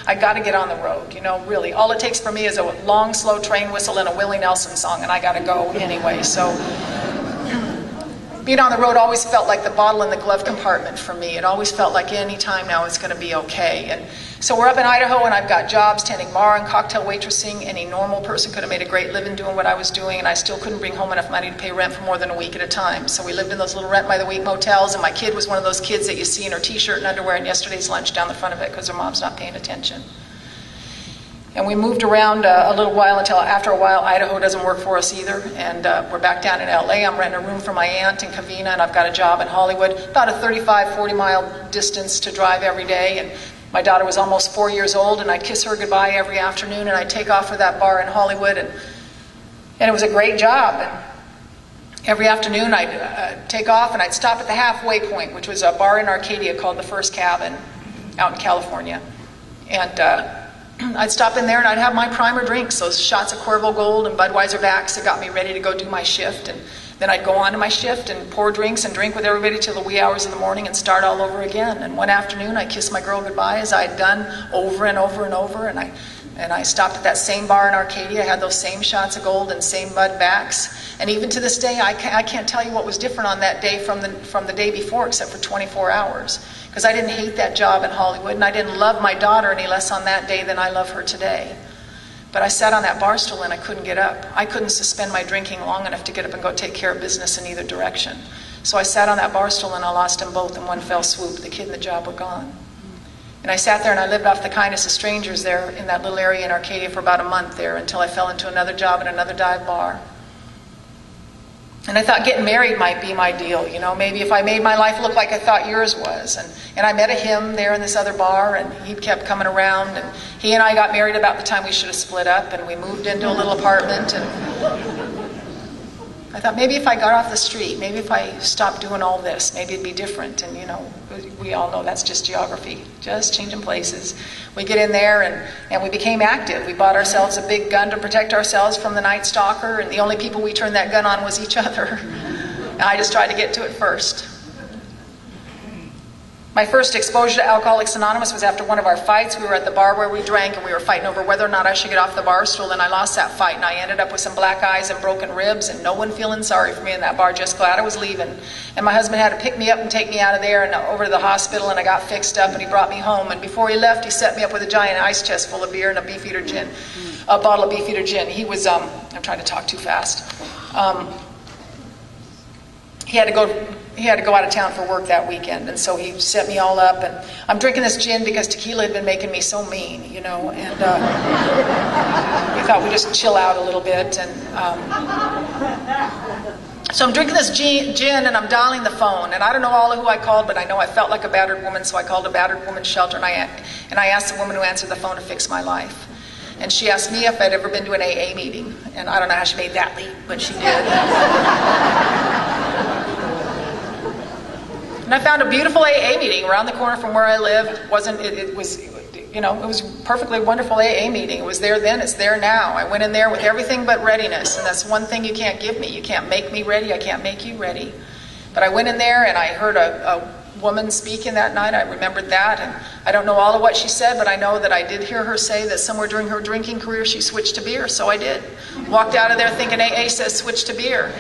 I got to get on the road, really. All it takes for me is a long, slow train whistle and a Willie Nelson song, and I got to go anyway. So being on the road always felt like the bottle in the glove compartment for me. It always felt like any time now it's going to be okay. And so we're up in Idaho, and I've got jobs tending bar and cocktail waitressing. Any normal person could have made a great living doing what I was doing, and I still couldn't bring home enough money to pay rent for more than a week at a time. So we lived in those little rent-by-the-week motels, and my kid was one of those kids that you see in her T-shirt and underwear and yesterday's lunch down the front of it because her mom's not paying attention. And we moved around a little while until after a while Idaho doesn't work for us either, and we're back down in LA. I'm renting a room for my aunt in Covina, and I've got a job in Hollywood, about a 35-40 mile distance to drive every day. And my daughter was almost 4 years old, and I'd kiss her goodbye every afternoon, and I'd take off for that bar in Hollywood, and it was a great job. And every afternoon I'd take off, and I'd stop at the halfway point, which was a bar in Arcadia called the First Cabin out in California. And I'd stop in there, and I'd have my primer drinks, those shots of Cuervo Gold and Budweiser Backs that got me ready to go do my shift. And then I'd go on to my shift and pour drinks and drink with everybody till the wee hours of the morning and start all over again. And one afternoon I kissed my girl goodbye, as I had done over and over and over, and I stopped at that same bar in Arcadia. I had those same shots of gold and same Bud Backs. And even to this day, I can't tell you what was different on that day from the day before, except for 24 hours. Because I didn't hate that job in Hollywood, and I didn't love my daughter any less on that day than I love her today. But I sat on that bar stool and I couldn't get up. I couldn't suspend my drinking long enough to get up and go take care of business in either direction. So I sat on that bar stool and I lost them both in one fell swoop. The kid and the job were gone. And I sat there and I lived off the kindness of strangers there in that little area in Arcadia for about a month there, until I fell into another job at another dive bar. And I thought getting married might be my deal, maybe if I made my life look like I thought yours was. And I met him there in this other bar, and he kept coming around, and he and I got married about the time we should have split up, and we moved into a little apartment. And I thought maybe if I got off the street, maybe if I stopped doing all this, maybe it'd be different. And we all know that's just geography, just changing places. We get in there and we became active. We bought ourselves a big gun to protect ourselves from the Night Stalker, and the only people we turned that gun on was each other. And I just tried to get to it first. My first exposure to Alcoholics Anonymous was after one of our fights. We were at the bar where we drank, and we were fighting over whether or not I should get off the bar stool, and I lost that fight, and I ended up with some black eyes and broken ribs, and no one feeling sorry for me in that bar, just glad I was leaving. And my husband had to pick me up and take me out of there and over to the hospital, and I got fixed up, and he brought me home. And before he left, he set me up with a giant ice chest full of beer and a Beefeater gin, a bottle of Beefeater gin. He was, I'm trying to talk too fast. He had to go out of town for work that weekend, and so he set me all up. And I'm drinking this gin because tequila had been making me so mean, and we thought we'd just chill out a little bit. And so I'm drinking this gin, and I'm dialing the phone, and I don't know all of who I called, but I know I felt like a battered woman, so I called a battered woman's shelter, and I asked the woman who answered the phone to fix my life. And she asked me if I'd ever been to an AA meeting, and I don't know how she made that leap, but she did. And I found a beautiful AA meeting around the corner from where I lived. It was a perfectly wonderful AA meeting. It was there then, it's there now. I went in there with everything but readiness, and that's one thing you can't give me. You can't make me ready, I can't make you ready. But I went in there and I heard a woman speaking that night. I remembered that, and I don't know all of what she said, but I know that I did hear her say that somewhere during her drinking career she switched to beer, so I did. Walked out of there thinking AA says switch to beer.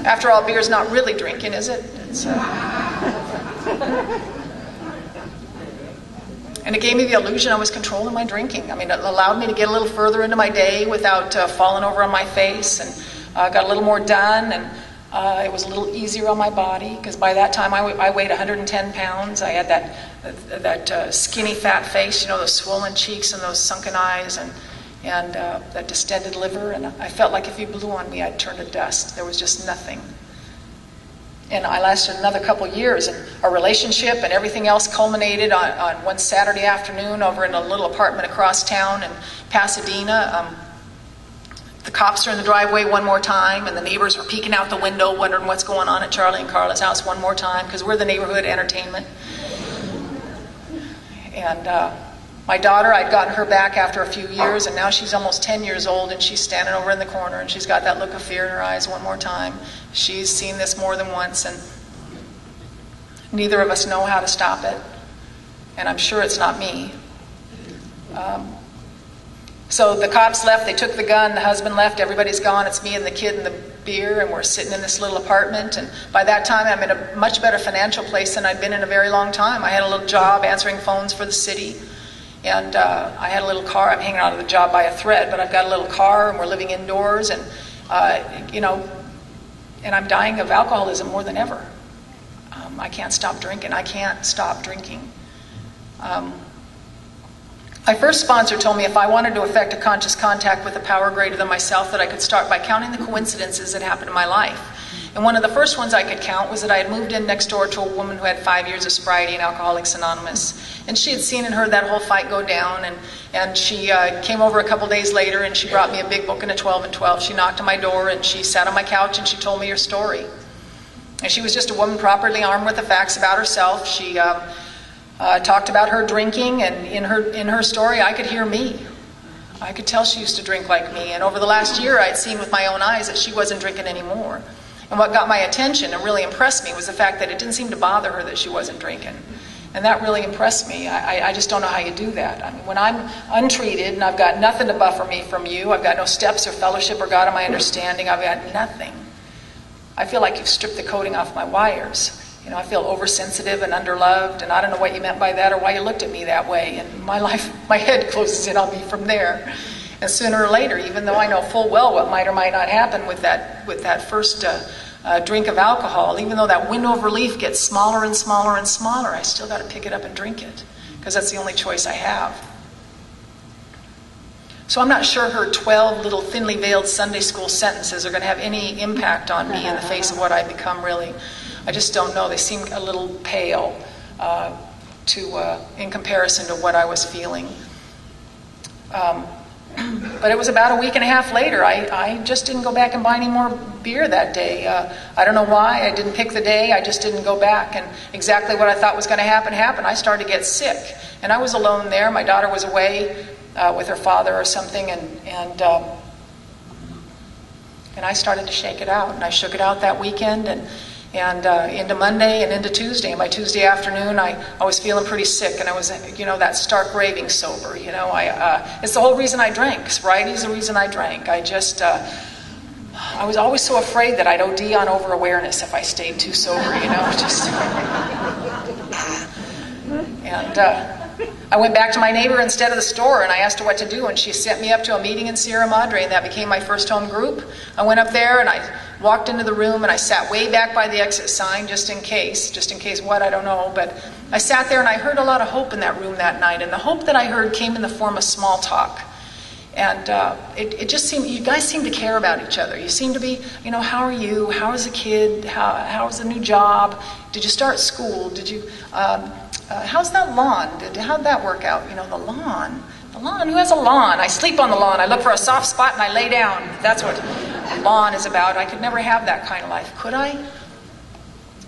After all, beer's not really drinking, is it? And it gave me the illusion I was controlling my drinking. I mean, it allowed me to get a little further into my day without falling over on my face, and got a little more done, and it was a little easier on my body, because by that time I weighed 110 pounds. I had that skinny, fat face, those swollen cheeks and those sunken eyes, and that distended liver, and I felt like if you blew on me, I'd turn to dust. There was just nothing. And I lasted another couple years, and our relationship and everything else culminated on one Saturday afternoon over in a little apartment across town in Pasadena. The cops are in the driveway one more time, and the neighbors are peeking out the window wondering what's going on at Charlie and Carla's house one more time, because we're the neighborhood entertainment. And my daughter, I'd gotten her back after a few years, and now she's almost 10 years old, and she's standing over in the corner, and she's got that look of fear in her eyes one more time. She's seen this more than once, and neither of us know how to stop it. and I'm sure it's not me. So the cops left, they took the gun, the husband left, everybody's gone, it's me and the kid and the beer, and we're sitting in this little apartment. And by that time, I'm in a much better financial place than I'd been in a very long time. I had a little job answering phones for the city, and I had a little car. I'm hanging out of the job by a thread, but I've got a little car, and we're living indoors, and and I'm dying of alcoholism more than ever. I can't stop drinking. I can't stop drinking. My first sponsor told me if I wanted to effect a conscious contact with a power greater than myself, that I could start by counting the coincidences that happened in my life. And one of the first ones I could count was that I had moved in next door to a woman who had 5 years of sobriety in Alcoholics Anonymous. And she had seen and heard that whole fight go down, and she came over a couple days later, and she brought me a big book and a 12 and 12. She knocked on my door, and she sat on my couch, and she told me her story. And she was just a woman properly armed with the facts about herself. She talked about her drinking, and in her story, I could hear me. I could tell she used to drink like me. And over the last year, I'd seen with my own eyes that she wasn't drinking anymore. And what got my attention and really impressed me was the fact that it didn't seem to bother her that she wasn't drinking. And that really impressed me. I just don't know how you do that. I mean, when I'm untreated and I've got nothing to buffer me from you, I've got no steps or fellowship or God of my understanding, I've got nothing. I feel like you've stripped the coating off my wires. I feel oversensitive and underloved, and I don't know what you meant by that or why you looked at me that way. And my head closes in on me from there. And sooner or later, even though I know full well what might or might not happen with that first drink of alcohol, even though that window of relief gets smaller and smaller and smaller, I still got to pick it up and drink it, because that's the only choice I have. So I'm not sure her 12 little thinly veiled Sunday school sentences are going to have any impact on me in the face of what I've become, really. I just don't know. They seem a little pale in comparison to what I was feeling. But it was about a week and a half later. I just didn't go back and buy any more beer that day. I don't know why. I didn't pick the day. I just didn't go back. And exactly what I thought was going to happen happened. I started to get sick. And I was alone there. My daughter was away with her father or something. And I started to shake it out. And I shook it out that weekend. And into Monday and into Tuesday. And by Tuesday afternoon, I was feeling pretty sick, and I was, that stark raving sober. It's the whole reason I drank. Sobriety's the reason I drank. I was always so afraid that I'd OD on over-awareness if I stayed too sober, And I went back to my neighbor instead of the store, and I asked her what to do, and she sent me up to a meeting in Sierra Madre, and that became my first home group. I went up there, and I walked into the room, and I sat way back by the exit sign, just in case what, I don't know, but I sat there, and I heard a lot of hope in that room that night, and the hope that I heard came in the form of small talk. And it just seemed, you guys seem to care about each other. You seem to be, how are you? How is the kid? How's the new job? Did you start school? Did you, how's that lawn? How'd that work out? The lawn. The lawn? Who has a lawn? I sleep on the lawn. I look for a soft spot and I lay down. That's what lawn is about. I could never have that kind of life, could I?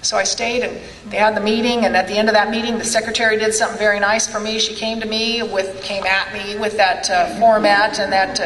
So I stayed, and they had the meeting, and at the end of that meeting, the secretary did something very nice for me. She came at me with that format and that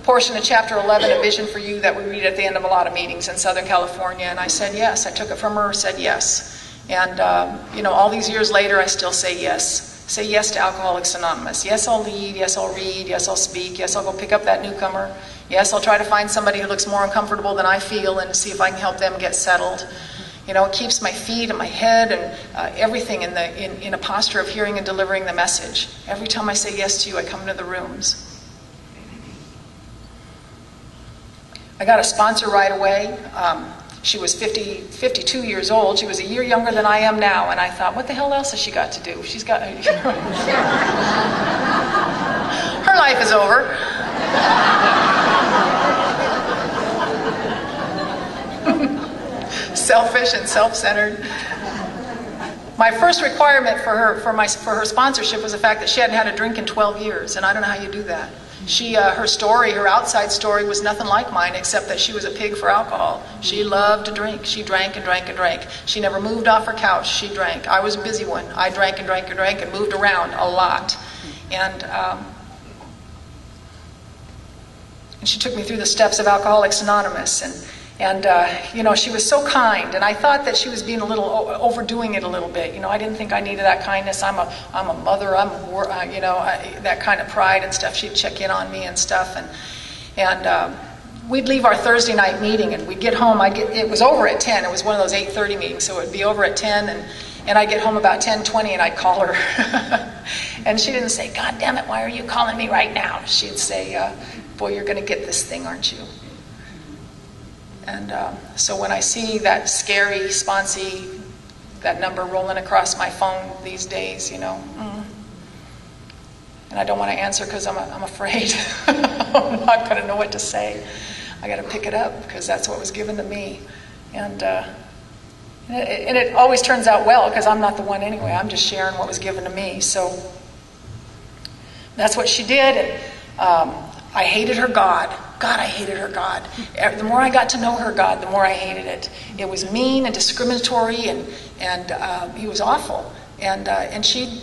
portion of Chapter 11, A Vision for You, that we read at the end of a lot of meetings in Southern California, and I said yes. I took it from her, said yes. And, all these years later, I still say yes. Say yes to Alcoholics Anonymous. Yes, I'll lead. Yes, I'll read. Yes, I'll speak. Yes, I'll go pick up that newcomer. Yes, I'll try to find somebody who looks more uncomfortable than I feel and see if I can help them get settled. It keeps my feet and my head and everything in a posture of hearing and delivering the message. Every time I say yes to you, I come into the rooms. I got a sponsor right away. She was 52 years old. She was a year younger than I am now. And I thought, what the hell else has she got to do? She's got... Her life is over. Selfish and self-centered. My first requirement for her sponsorship was the fact that she hadn't had a drink in 12 years. And I don't know how you do that. Her outside story was nothing like mine, except that she was a pig for alcohol. She loved to drink. She drank and drank and drank. She never moved off her couch. She drank. I was a busy one. I drank and drank and drank and moved around a lot. And she took me through the steps of Alcoholics Anonymous. And, she was so kind, and I thought that she was being a little, overdoing it a little bit. I didn't think I needed that kindness. I'm a mother, that kind of pride and stuff. She'd check in on me and stuff, and we'd leave our Thursday night meeting, and we'd get home. It was over at 10. It was one of those 8:30 meetings, so it would be over at 10, and I'd get home about 10:20, and I'd call her. And she didn't say, "God damn it, why are you calling me right now?" She'd say, "Boy, you're going to get this thing, aren't you?" And so when I see that scary, sponsy, that number rolling across my phone these days, and I don't want to answer because I'm afraid. I'm not going to know what to say. I got to pick it up because that's what was given to me. And it always turns out well because I'm not the one anyway. I'm just sharing what was given to me. So that's what she did. And, I hated her God. God, I hated her God. The more I got to know her God, the more I hated it. It was mean and discriminatory, and he was awful. And she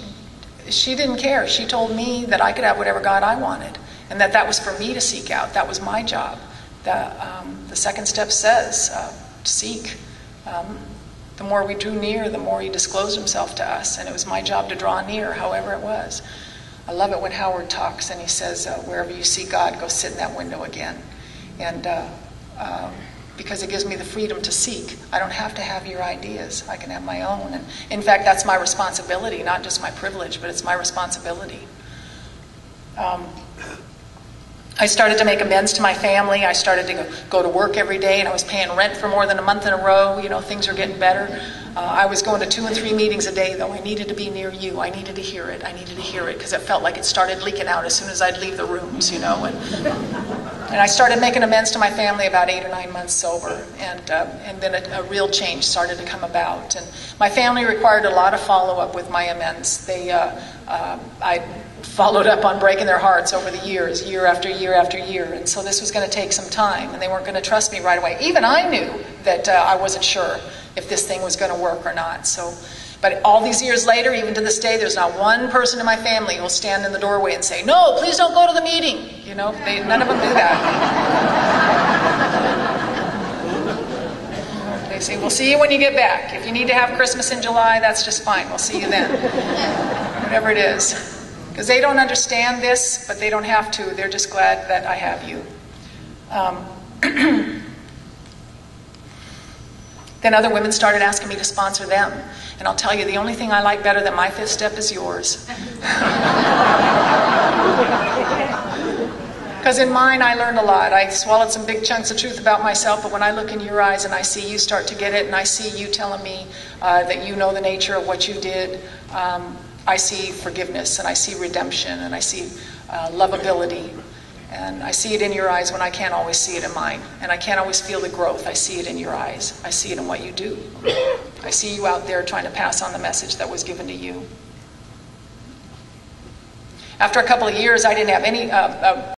didn't care. She told me that I could have whatever God I wanted, and that was for me to seek out. That was my job. The second step says seek. The more we drew near, the more he disclosed himself to us, and it was my job to draw near, however it was. I love it when Howard talks and he says, wherever you see God, go sit in that window again. And because it gives me the freedom to seek. I don't have to have your ideas. I can have my own. And in fact, that's my responsibility, not just my privilege, but it's my responsibility. I started to make amends to my family. I started to go to work every day, and I was paying rent for more than a month in a row. Things were getting better. I was going to 2 and 3 meetings a day, though. I needed to be near you. I needed to hear it. I needed to hear it because it felt like it started leaking out as soon as I'd leave the rooms, And I started making amends to my family about 8 or 9 months sober, and then a real change started to come about. And my family required a lot of follow-up with my amends. I followed up on breaking their hearts over the years, year after year after year, and so this was going to take some time, and they weren't going to trust me right away. Even I knew that I wasn't sure if this thing was going to work or not. But all these years later, even to this day, there's not one person in my family who will stand in the doorway and say, "No, please don't go to the meeting." None of them do that. They say, "We'll see you when you get back. If you need to have Christmas in July, that's just fine. We'll see you then." Whatever it is. Because they don't understand this, but they don't have to. They're just glad that I have you. Then other women started asking me to sponsor them. And I'll tell you, the only thing I like better than my 5th step is yours. Because in mine, I learned a lot. I swallowed some big chunks of truth about myself, but when I look in your eyes and I see you start to get it, and I see you telling me that you know the nature of what you did, I see forgiveness, and I see redemption, and I see lovability. And I see it in your eyes when I can't always see it in mine. And I can't always feel the growth. I see it in your eyes. I see it in what you do. I see you out there trying to pass on the message that was given to you. After a couple of years, I didn't have any